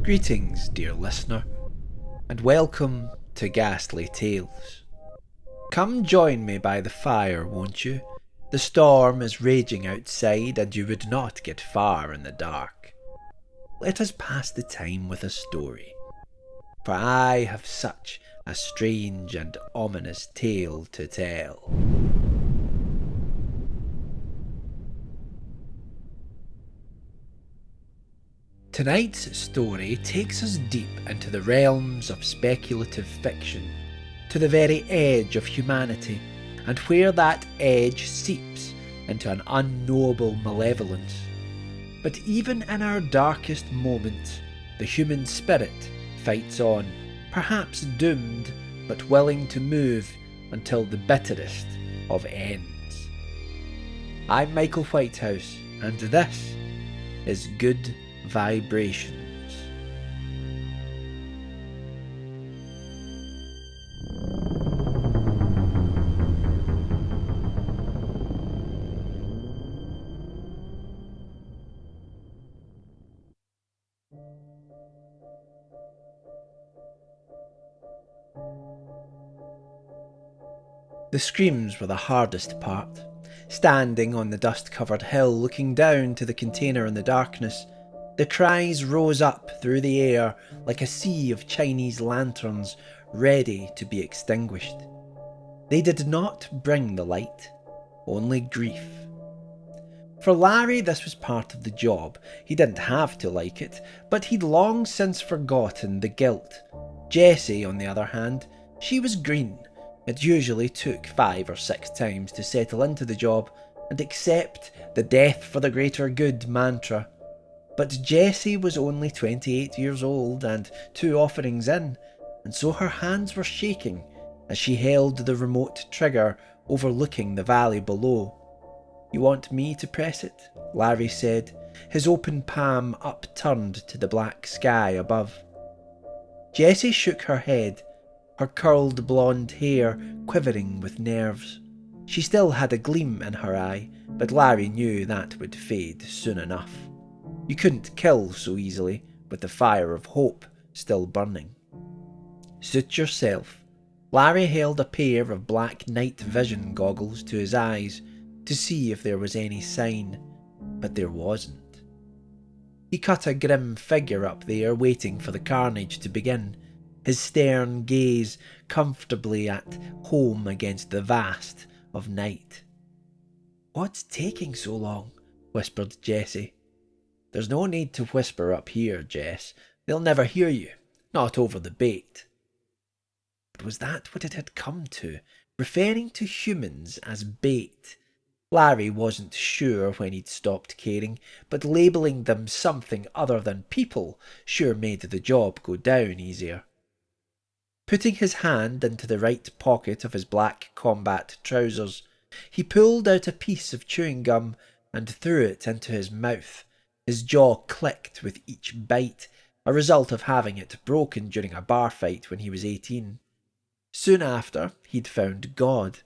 Greetings, dear listener, and welcome to Ghastly Tales. Come join me by the fire, won't you? The storm is raging outside, and you would not get far in the dark. Let us pass the time with a story, for I have such a strange and ominous tale to tell. Tonight's story takes us deep into the realms of speculative fiction, to the very edge of humanity, and where that edge seeps into an unknowable malevolence. But even in our darkest moments, the human spirit fights on, perhaps doomed, but willing to move until the bitterest of ends. I'm Michael Whitehouse, and this is Good Vibrations. The screams were the hardest part. Standing on the dust-covered hill, looking down to the container in the darkness, the cries rose up through the air like a sea of Chinese lanterns ready to be extinguished. They did not bring the light, only grief. For Larry, this was part of the job. He didn't have to like it, but he'd long since forgotten the guilt. Jessie, on the other hand, she was green. It usually took 5 or 6 times to settle into the job and accept the death for the greater good mantra. But Jessie was only 28 years old and 2 offerings in, and so her hands were shaking as she held the remote trigger overlooking the valley below. "You want me to press it?" Larry said, his open palm upturned to the black sky above. Jessie shook her head, her curled blonde hair quivering with nerves. She still had a gleam in her eye, but Larry knew that would fade soon enough. You couldn't kill so easily, with the fire of hope still burning. "Suit yourself." Larry held a pair of black night vision goggles to his eyes to see if there was any sign, but there wasn't. He cut a grim figure up there waiting for the carnage to begin, his stern gaze comfortably at home against the vast of night. "What's taking so long?" whispered Jessie. "There's no need to whisper up here, Jess. They'll never hear you, not over the bait." But was that what it had come to, referring to humans as bait? Larry wasn't sure when he'd stopped caring, but labelling them something other than people sure made the job go down easier. Putting his hand into the right pocket of his black combat trousers, he pulled out a piece of chewing gum and threw it into his mouth. His jaw clicked with each bite, a result of having it broken during a bar fight when he was 18. Soon after, he'd found God.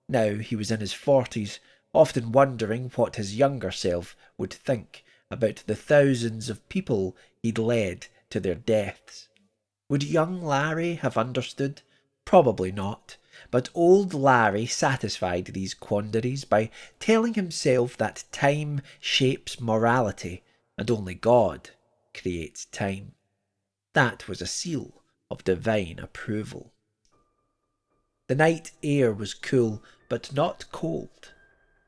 Now he was in his 40s, often wondering what his younger self would think about the thousands of people he'd led to their deaths. Would young Larry have understood? Probably not, but old Larry satisfied these quandaries by telling himself that time shapes morality, and only God creates time. That was a seal of divine approval. The night air was cool, but not cold.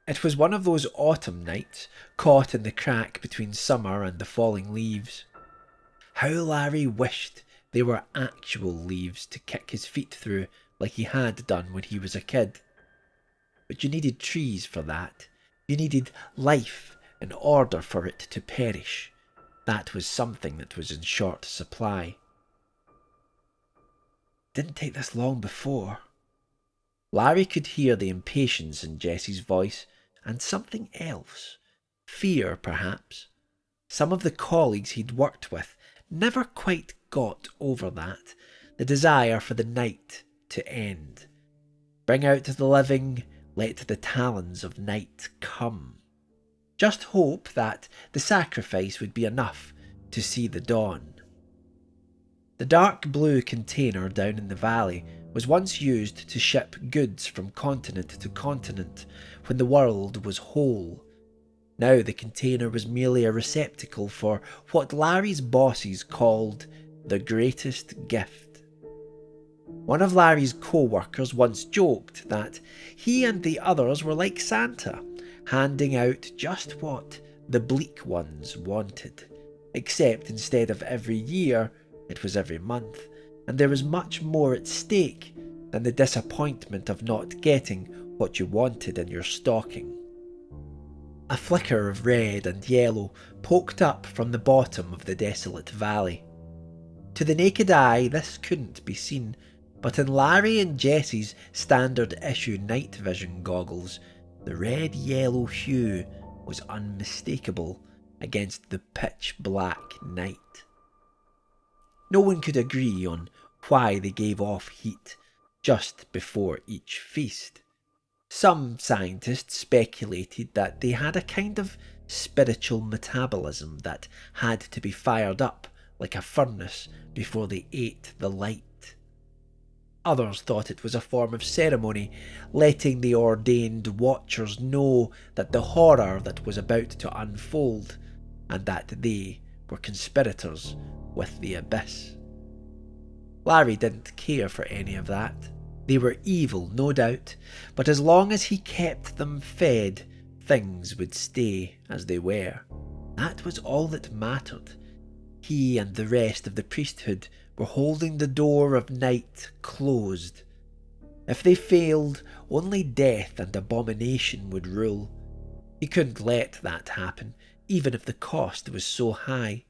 It was one of those autumn nights, caught in the crack between summer and the falling leaves. How Larry wished they were actual leaves to kick his feet through like he had done when he was a kid. But you needed trees for that. You needed life in order for it to perish. That was something that was in short supply. Didn't take this long before. Larry could hear the impatience in Jessie's voice, and something else. Fear, perhaps. Some of the colleagues he'd worked with never quite got over that, the desire for the night to end. Bring out the living, let the talons of night come. Just hope that the sacrifice would be enough to see the dawn. The dark blue container down in the valley was once used to ship goods from continent to continent when the world was whole. Now the container was merely a receptacle for what Larry's bosses called the greatest gift. One of Larry's co-workers once joked that he and the others were like Santa, handing out just what the bleak ones wanted, except instead of every year, it was every month, and there was much more at stake than the disappointment of not getting what you wanted in your stocking. A flicker of red and yellow poked up from the bottom of the desolate valley. To the naked eye this couldn't be seen, but in Larry and Jessie's standard issue night vision goggles, the red-yellow hue was unmistakable against the pitch-black night. No one could agree on why they gave off heat just before each feast. Some scientists speculated that they had a kind of spiritual metabolism that had to be fired up like a furnace before they ate the light. Others thought it was a form of ceremony, letting the ordained watchers know that the horror that was about to unfold, and that they were conspirators with the abyss. Larry didn't care for any of that. They were evil, no doubt, but as long as he kept them fed, things would stay as they were. That was all that mattered. He and the rest of the priesthood were holding the door of night closed. If they failed, only death and abomination would rule. He couldn't let that happen, even if the cost was so high.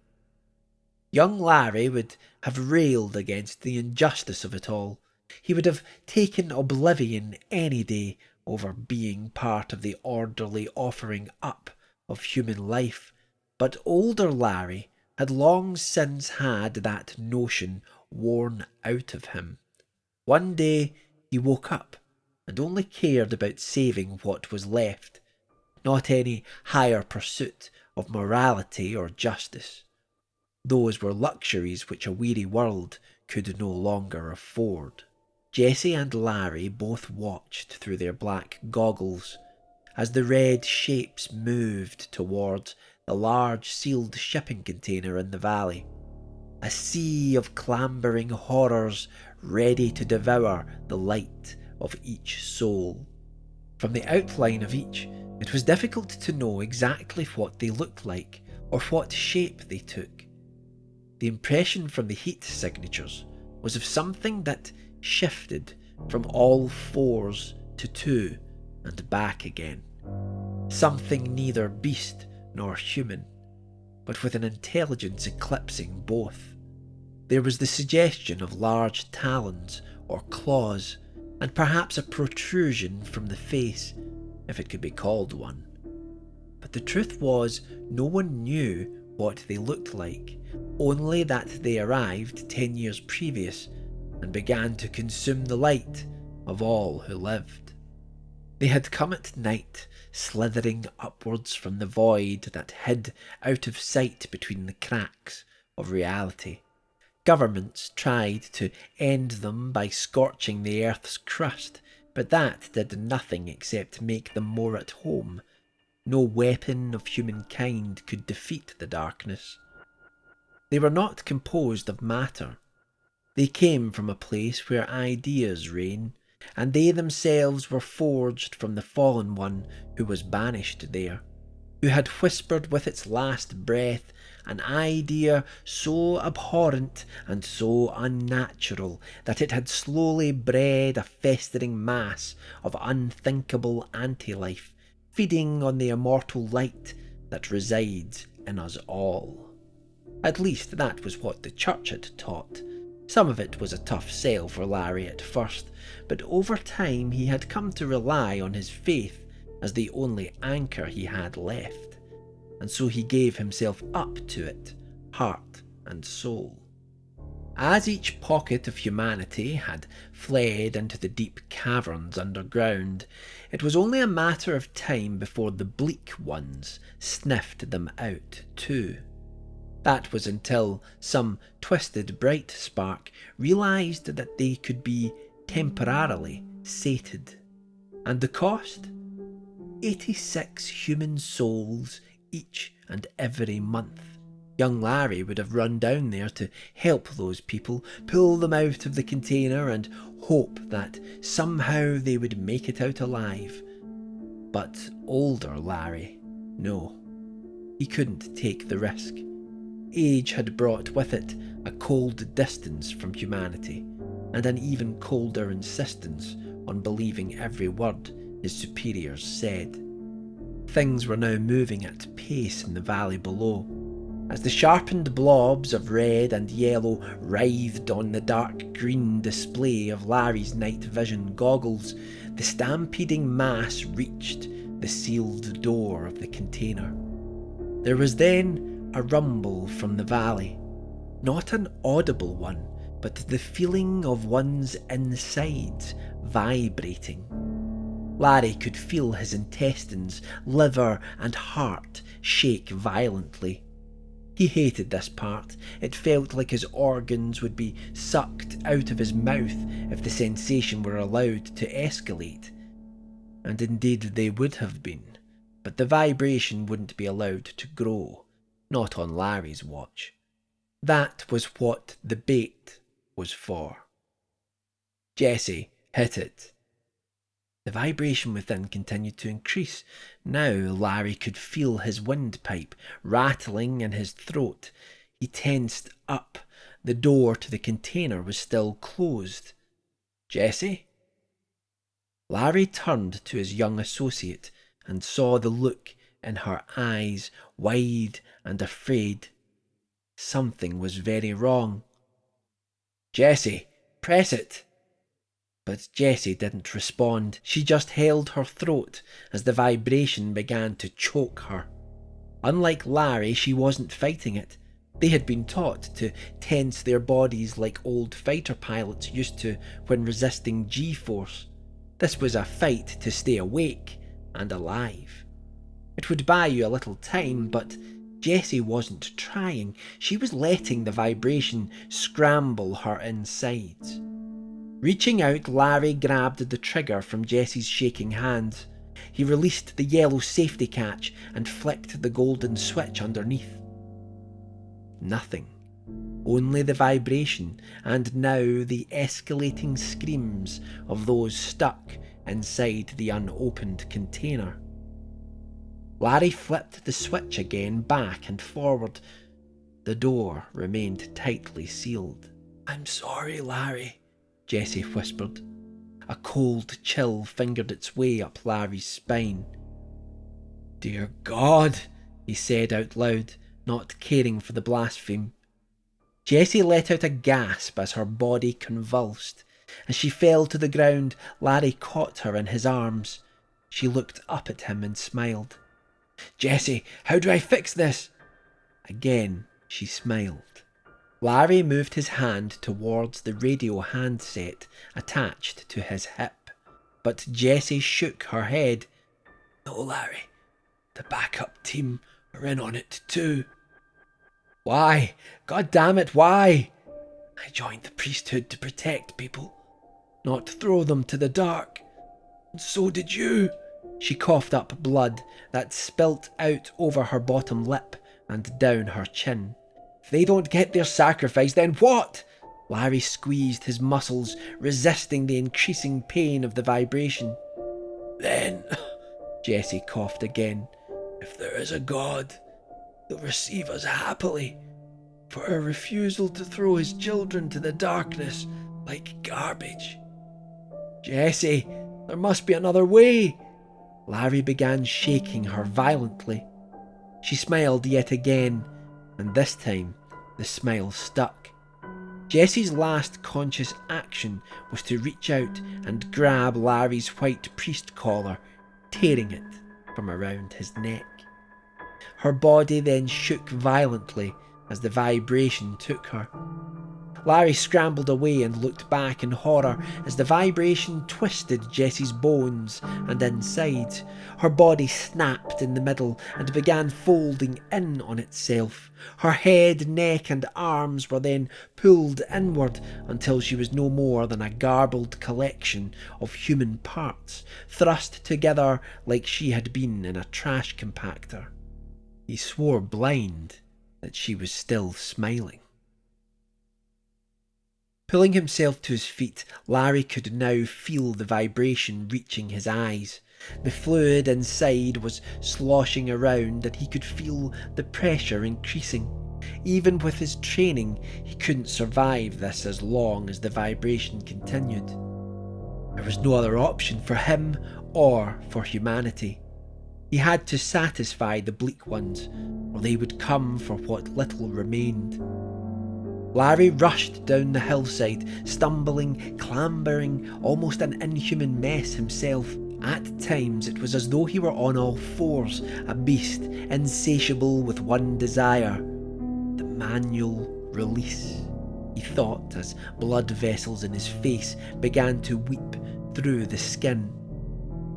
Young Larry would have railed against the injustice of it all. He would have taken oblivion any day over being part of the orderly offering up of human life. But older Larry had long since had that notion worn out of him. One day he woke up and only cared about saving what was left, not any higher pursuit of morality or justice. Those were luxuries which a weary world could no longer afford. Jessie and Larry both watched through their black goggles as the red shapes moved towards the large sealed shipping container in the valley. A sea of clambering horrors ready to devour the light of each soul. From the outline of each, it was difficult to know exactly what they looked like or what shape they took. The impression from the heat signatures was of something that shifted from all fours to two and back again. Something neither beast nor human, but with an intelligence eclipsing both. There was the suggestion of large talons or claws, and perhaps a protrusion from the face, if it could be called one. But the truth was, no one knew what they looked like, only that they arrived 10 years previous and began to consume the light of all who lived. They had come at night, slithering upwards from the void that hid out of sight between the cracks of reality. Governments tried to end them by scorching the earth's crust, but that did nothing except make them more at home. No weapon of humankind could defeat the darkness. They were not composed of matter. They came from a place where ideas reign, and they themselves were forged from the fallen one who was banished there, who had whispered with its last breath an idea so abhorrent and so unnatural that it had slowly bred a festering mass of unthinkable anti-life, feeding on the immortal light that resides in us all. At least that was what the church had taught. Some of it was a tough sell for Larry at first, but over time he had come to rely on his faith as the only anchor he had left, and so he gave himself up to it, heart and soul. As each pocket of humanity had fled into the deep caverns underground, it was only a matter of time before the bleak ones sniffed them out too. That was until some twisted bright spark realised that they could be temporarily sated. And the cost? 86 human souls each and every month. Young Larry would have run down there to help those people, pull them out of the container and hope that somehow they would make it out alive. But older Larry, no, he couldn't take the risk. Age had brought with it a cold distance from humanity, and an even colder insistence on believing every word his superiors said. Things were now moving at pace in the valley below. As the sharpened blobs of red and yellow writhed on the dark green display of Larry's night vision goggles, the stampeding mass reached the sealed door of the container. There was then a rumble from the valley, not an audible one, but the feeling of one's insides vibrating. Larry could feel his intestines, liver and heart shake violently. He hated this part. It felt like his organs would be sucked out of his mouth if the sensation were allowed to escalate. And indeed they would have been, but the vibration wouldn't be allowed to grow, not on Larry's watch. That was what the bait was for. Jesse hit it. The vibration within continued to increase. Now Larry could feel his windpipe rattling in his throat. He tensed up. The door to the container was still closed. Jesse? Larry turned to his young associate and saw the look in her eyes, wide and afraid. Something was very wrong. Jesse, press it! But Jessie didn't respond. She just held her throat as the vibration began to choke her. Unlike Larry, she wasn't fighting it. They had been taught to tense their bodies like old fighter pilots used to when resisting G-force. This was a fight to stay awake and alive. It would buy you a little time, but Jessie wasn't trying. She was letting the vibration scramble her insides. Reaching out, Larry grabbed the trigger from Jessie's shaking hands. He released the yellow safety catch and flicked the golden switch underneath. Nothing. Only the vibration, and now the escalating screams of those stuck inside the unopened container. Larry flipped the switch again, back and forward. The door remained tightly sealed. "I'm sorry, Larry," Jessie whispered. A cold chill fingered its way up Larry's spine. "Dear God," he said out loud, not caring for the blaspheme. Jessie let out a gasp as her body convulsed. As she fell to the ground, Larry caught her in his arms. She looked up at him and smiled. "Jessie, how do I fix this?" Again she smiled. Larry moved his hand towards the radio handset attached to his hip, but Jessie shook her head. "No, Larry, the backup team are in on it too." "Why? God damn it, why?" "I joined the priesthood to protect people, not throw them to the dark. And so did you." She coughed up blood that spilt out over her bottom lip and down her chin. "If they don't get their sacrifice, then what?" Larry squeezed his muscles, resisting the increasing pain of the vibration. "Then," Jessie coughed again, "if there is a God, he'll receive us happily for our refusal to throw his children to the darkness like garbage." "Jessie, there must be another way." Larry began shaking her violently. She smiled yet again, and this time the smile stuck. Jessie's last conscious action was to reach out and grab Larry's white priest collar, tearing it from around his neck. Her body then shook violently as the vibration took her. Larry scrambled away and looked back in horror as the vibration twisted Jessie's bones and inside. Her body snapped in the middle and began folding in on itself. Her head, neck and arms were then pulled inward until she was no more than a garbled collection of human parts, thrust together like she had been in a trash compactor. He swore blind that she was still smiling. Pulling himself to his feet, Larry could now feel the vibration reaching his eyes. The fluid inside was sloshing around and he could feel the pressure increasing. Even with his training, he couldn't survive this as long as the vibration continued. There was no other option for him or for humanity. He had to satisfy the bleak ones, or they would come for what little remained. Larry rushed down the hillside, stumbling, clambering, almost an inhuman mess himself. At times it was as though he were on all fours, a beast, insatiable with one desire: the manual release. He thought as blood vessels in his face began to weep through the skin.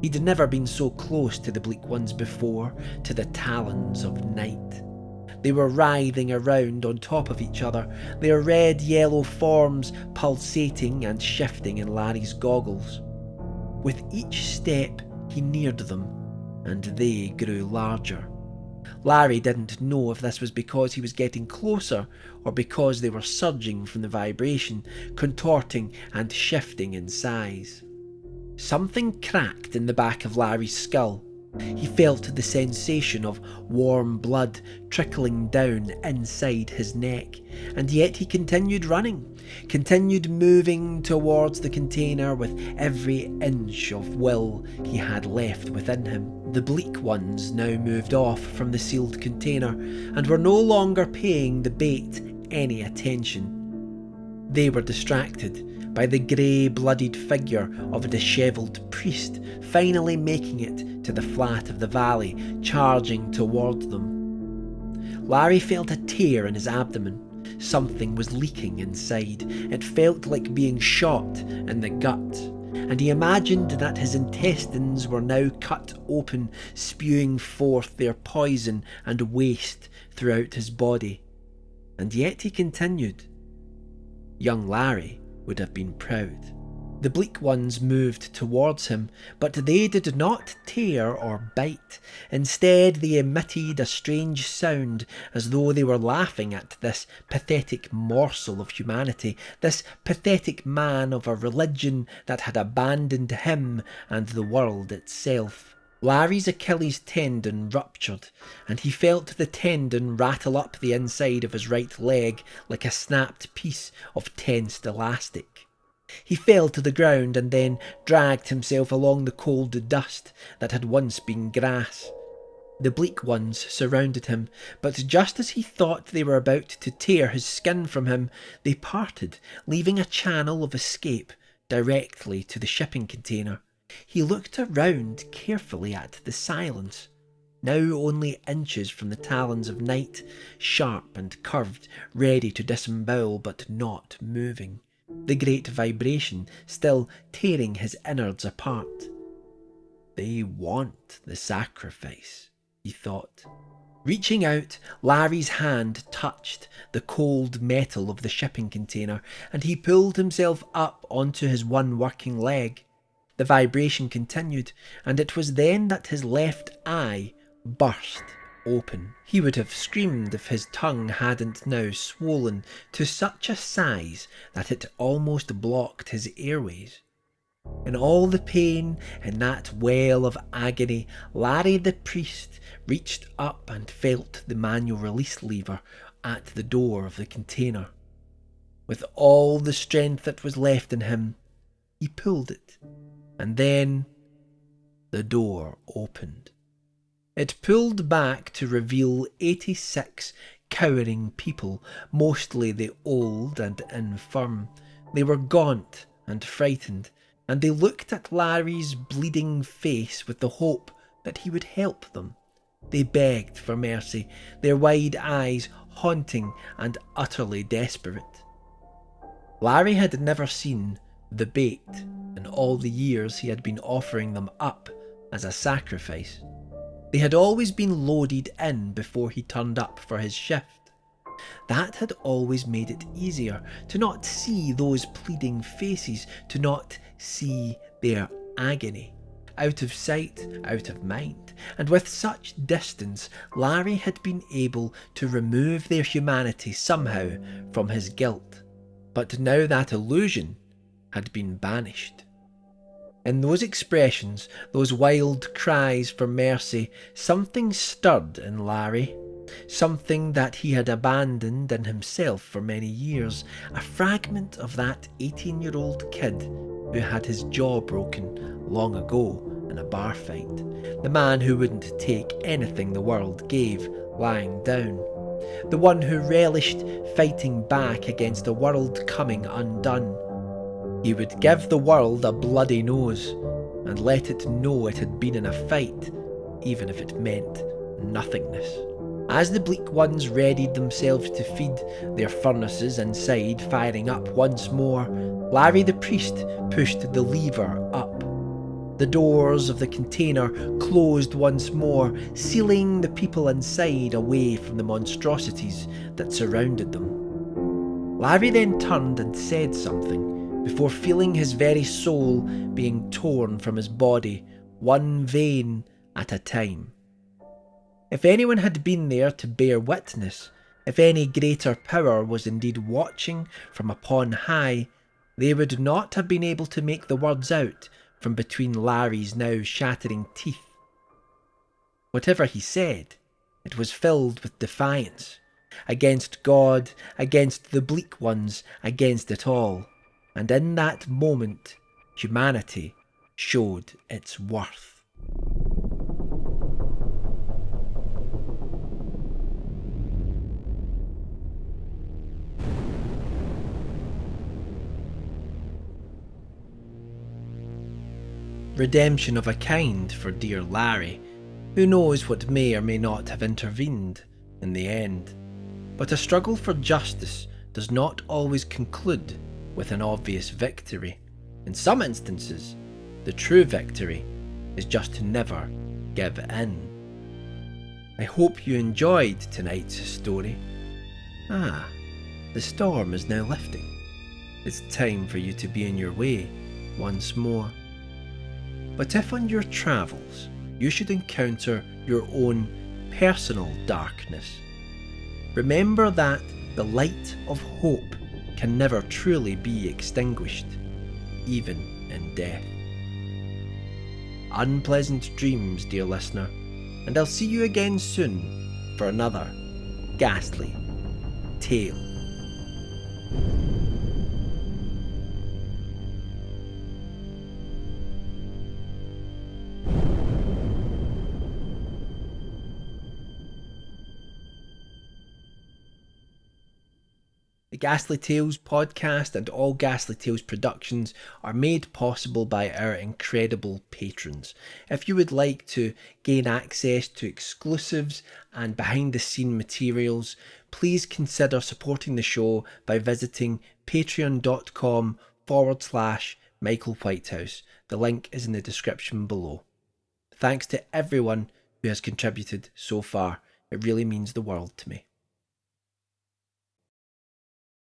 He'd never been so close to the bleak ones before, to the talons of night. They were writhing around on top of each other, their red-yellow forms pulsating and shifting in Larry's goggles. With each step he neared them, and they grew larger. Larry didn't know if this was because he was getting closer or because they were surging from the vibration, contorting and shifting in size. Something cracked in the back of Larry's skull. He felt the sensation of warm blood trickling down inside his neck, and yet he continued running, continued moving towards the container with every inch of will he had left within him. The bleak ones now moved off from the sealed container and were no longer paying the bait any attention. They were distracted by the grey bloodied figure of a dishevelled priest finally making it to the flat of the valley, charging towards them. Larry felt a tear in his abdomen. Something was leaking inside. It felt like being shot in the gut, and he imagined that his intestines were now cut open, spewing forth their poison and waste throughout his body. And yet he continued. Young Larry would have been proud. The bleak ones moved towards him, but they did not tear or bite. Instead, they emitted a strange sound, as though they were laughing at this pathetic morsel of humanity, this pathetic man of a religion that had abandoned him and the world itself. Larry's Achilles tendon ruptured, and he felt the tendon rattle up the inside of his right leg like a snapped piece of tensed elastic. He fell to the ground and then dragged himself along the cold dust that had once been grass. The bleak ones surrounded him, but just as he thought they were about to tear his skin from him, they parted, leaving a channel of escape directly to the shipping container. He looked around carefully at the silence, now only inches from the talons of night, sharp and curved, ready to disembowel but not moving. The great vibration still tearing his innards apart. They want the sacrifice, he thought. Reaching out, Larry's hand touched the cold metal of the shipping container, and he pulled himself up onto his one working leg. The vibration continued, and it was then that his left eye burst open. He would have screamed if his tongue hadn't now swollen to such a size that it almost blocked his airways. In all the pain, in that wail of agony, Larry the priest reached up and felt the manual release lever at the door of the container. With all the strength that was left in him, he pulled it, and then the door opened. It pulled back to reveal 86 cowering people, mostly the old and infirm. They were gaunt and frightened, and they looked at Larry's bleeding face with the hope that he would help them. They begged for mercy, their wide eyes haunting and utterly desperate. Larry had never seen the bait in all the years he had been offering them up as a sacrifice. They had always been loaded in before he turned up for his shift. That had always made it easier to not see those pleading faces, to not see their agony. Out of sight, out of mind, and with such distance, Larry had been able to remove their humanity somehow from his guilt. But now that illusion had been banished. In those expressions, those wild cries for mercy, something stirred in Larry. Something that he had abandoned in himself for many years. A fragment of that 18-year-old kid who had his jaw broken long ago in a bar fight. The man who wouldn't take anything the world gave lying down. The one who relished fighting back against a world coming undone. He would give the world a bloody nose and let it know it had been in a fight, even if it meant nothingness. As the bleak ones readied themselves to feed, their furnaces inside firing up once more, Larry the priest pushed the lever up. The doors of the container closed once more, sealing the people inside away from the monstrosities that surrounded them. Larry then turned and said something, before feeling his very soul being torn from his body, one vein at a time. If anyone had been there to bear witness, if any greater power was indeed watching from upon high, they would not have been able to make the words out from between Larry's now shattering teeth. Whatever he said, it was filled with defiance, against God, against the bleak ones, against it all. And in that moment, humanity showed its worth. Redemption of a kind for dear Larry. Who knows what may or may not have intervened in the end. But a struggle for justice does not always conclude with an obvious victory. In some instances, the true victory is just to never give in. I hope you enjoyed tonight's story. The storm is now lifting. It's time for you to be on your way once more. But if on your travels you should encounter your own personal darkness, remember that the light of hope can never truly be extinguished, even in death. Unpleasant dreams, dear listener, and I'll see you again soon for another ghastly tale. The Ghastly Tales podcast and all Ghastly Tales productions are made possible by our incredible patrons. If you would like to gain access to exclusives and behind the scene materials, please consider supporting the show by visiting patreon.com/Michael Whitehouse. The link is in the description below. Thanks to everyone who has contributed so far. It really means the world to me.